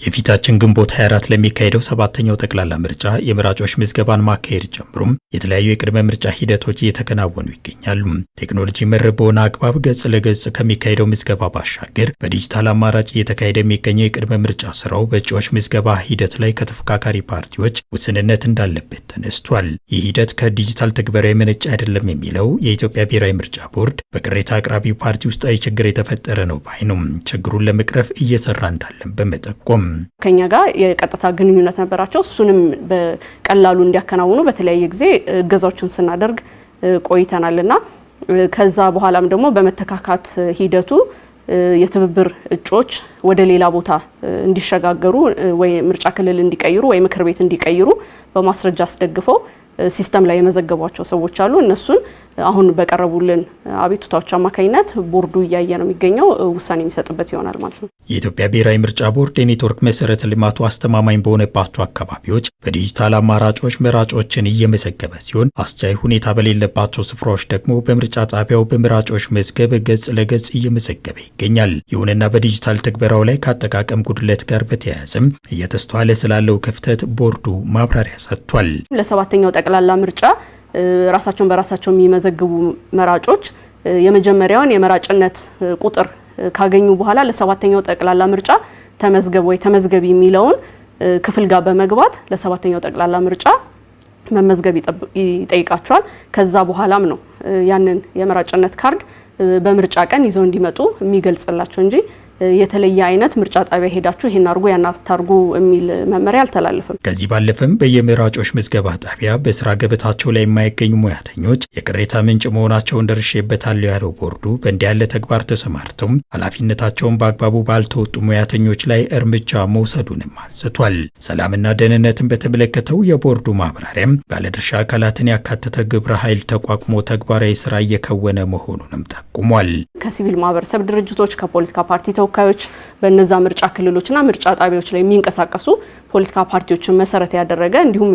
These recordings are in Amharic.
የፊታችን ግንቦት 24 ለሚካሄደው ሰባተኛው ጠቅላላ ምርጫ የመራጮች ምዝገባን ማካሄድ ጀምሮም የተለያዩ የቅድመ ምርጫ ሂደቶች እየተከናወኑ ይገኛሉ። ቴክኖሎጂ መር በሆነ አግባብ ገጽ ለገጽ ከሚካሄደው ምዝገባ ባሻገር በዲጂታል አማራጭ እየተካሄደ የሚገኘው የቅድመ ምርጫ ስራው በእጩዎች ምዝገባ ሂደት ላይ ከተፎካካሪ ፓርቲዎች ውስንነት እንዳለበት ተነስቷል። ይህ ሂደት ከዲጂታል ተግባራዊ የመነጨ አይደለም የሚለው የኢትዮጵያ ብሔራዊ ምርጫ ቦርድ በቅሬታ አቅራቢው ፓርቲ ውስጣዊ ችግር የተፈጠረ ነው ባይ ነው። ችግሩን ለመቅረፍ እየሰራ እንዳለም በመጠቆም ከኛ ጋር የቀጥታ ግንኙነት ነበራቸው። እሱንም በቀላሉ እንዲያከናውኑ በተለያየ ጊዜ እገዛዎችን ስናደርግ ቆይተናልና ከዛ በኋላም ደግሞ በመተካካት ሂደቱ የትብብር እጩዎች ወደ ሌላ ቦታ እንዲሸጋገሩ ወይ ምርጫ ክልል እንዲቀይሩ ወይ ምክር ቤት እንዲቀይሩ በማስረጃ አስደግፈው ሲስተም ላይ የመዘገቧቸው ሰዎች አሉ። እነሱን አሁን በቀረቡልን አቤቱታዎች አማካኝነት ቦርዱ እያየ ነው የሚገኘው፣ ውሳኔ የሚሰጥበት ይሆናል ማለት ነው። የኢትዮጵያ ብሔራዊ ምርጫ ቦርድ የኔትወርክ መሰረተ ልማቱ አስተማማኝ በሆነባቸው አካባቢዎች በዲጂታል አማራጮች መራጮችን እየመዘገበ ሲሆን አስቻይ ሁኔታ በሌለባቸው ስፍራዎች ደግሞ በምርጫ ጣቢያው በመራጮች መዝገብ ገጽ ለገጽ እየመዘገበ ይገኛል። ይሁንና በዲጂታል ትግበራው ላይ ከአጠቃቀም ጉድለት ጋር በተያያዘም እየተስተዋለ ስላለው ክፍተት ቦርዱ ማብራሪያ ሰጥቷል። ለሰባተኛው ጠቅላላ ምርጫ ራሳቸውን በራሳቸው የሚመዘግቡ መራጮች የመጀመሪያውን የመራጭነት ቁጥር ካገኙ በኋላ ለሰባተኛው ጠቅላላ ምርጫ ተመዝገብ ወይ ተመዝገቢ የሚለውን ክፍል ጋር በመግባት ለሰባተኛው ጠቅላላ ምርጫ መመዝገብ ይጠይቃቸዋል። ከዛ በኋላም ነው ያንን የመራጭነት ካርድ በምርጫ ቀን ይዘው እንዲመጡ የሚገልጽላቸው እንጂ የተለየ አይነት ምርጫ ጣቢያ ሄዳችሁ ይሄን አርጉ ያን አታርጉ የሚል መመሪያ አልተላለፈም። ከዚህ ባለፈም በየመራጮች ምዝገባ ጣቢያ በስራ ገበታቸው ላይ የማይገኙ ሙያተኞች የቅሬታ ምንጭ መሆናቸውን ደርሼበታለሁ ያለው ቦርዱ በእንዲህ ያለ ተግባር ተሰማርተው ኃላፊነታቸውን በአግባቡ ባልተወጡ ሙያተኞች ላይ እርምጃ መውሰዱንም አንስቷል። ሰላምና ደህንነትን በተመለከተው የቦርዱ ማብራሪያም ባለድርሻ አካላትን ያካተተ ግብረ ኃይል ተቋቁሞ ተግባራዊ ስራ እየከወነ መሆኑንም ጠቁሟል። ከሲቪል ማህበረሰብ ድርጅቶች ከፖለቲካ ፓርቲ ተወካዮች በእነዛ ምርጫ ክልሎችና ምርጫ ጣቢያዎች ላይ የሚንቀሳቀሱ ፖለቲካ ፓርቲዎችን መሰረት ያደረገ እንዲሁም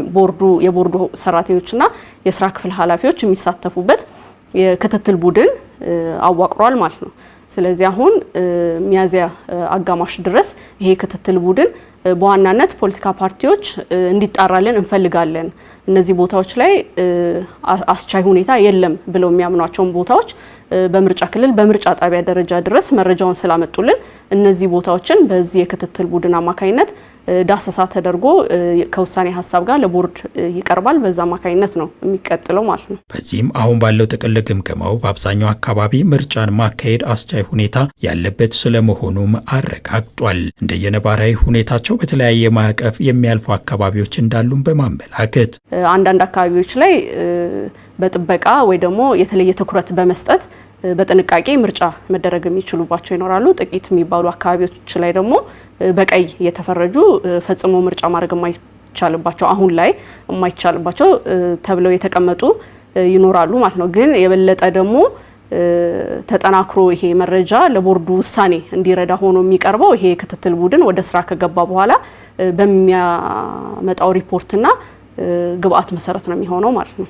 የቦርዱ ሰራተኞችና የስራ ክፍል ኃላፊዎች የሚሳተፉበት የክትትል ቡድን አዋቅሯል ማለት ነው። ስለዚህ አሁን ሚያዝያ አጋማሽ ድረስ ይሄ ክትትል ቡድን በዋናነት ፖለቲካ ፓርቲዎች እንዲጣራልን እንፈልጋለን፣ እነዚህ ቦታዎች ላይ አስቻይ ሁኔታ የለም ብለው የሚያምኗቸውን ቦታዎች በምርጫ ክልል በምርጫ ጣቢያ ደረጃ ድረስ መረጃውን ስላመጡልን እነዚህ ቦታዎችን በዚህ የክትትል ቡድን አማካኝነት ዳሰሳ ተደርጎ ከውሳኔ ሀሳብ ጋር ለቦርድ ይቀርባል። በዛ አማካኝነት ነው የሚቀጥለው ማለት ነው። በዚህም አሁን ባለው ጥቅል ግምገማው በአብዛኛው አካባቢ ምርጫን ማካሄድ አስቻይ ሁኔታ ያለበት ስለመሆኑም አረጋግጧል። እንደየነባራዊ ሁኔታቸው በተለያየ ማዕቀፍ የሚያልፉ አካባቢዎች እንዳሉም በማመላከት አንዳንድ አካባቢዎች ላይ በጥበቃ ወይ ደግሞ የተለየ ትኩረት በመስጠት በጥንቃቄ ምርጫ መደረግ የሚችሉባቸው ይኖራሉ። ጥቂት የሚባሉ አካባቢዎች ላይ ደግሞ በቀይ የተፈረጁ ፈጽሞ ምርጫ ማድረግ የማይቻልባቸው አሁን ላይ የማይቻልባቸው ተብለው የተቀመጡ ይኖራሉ ማለት ነው። ግን የበለጠ ደግሞ ተጠናክሮ ይሄ መረጃ ለቦርዱ ውሳኔ እንዲረዳ ሆኖ የሚቀርበው ይሄ ክትትል ቡድን ወደ ስራ ከገባ በኋላ በሚያመጣው ሪፖርትና ግብአት መሰረት ነው የሚሆነው ማለት ነው።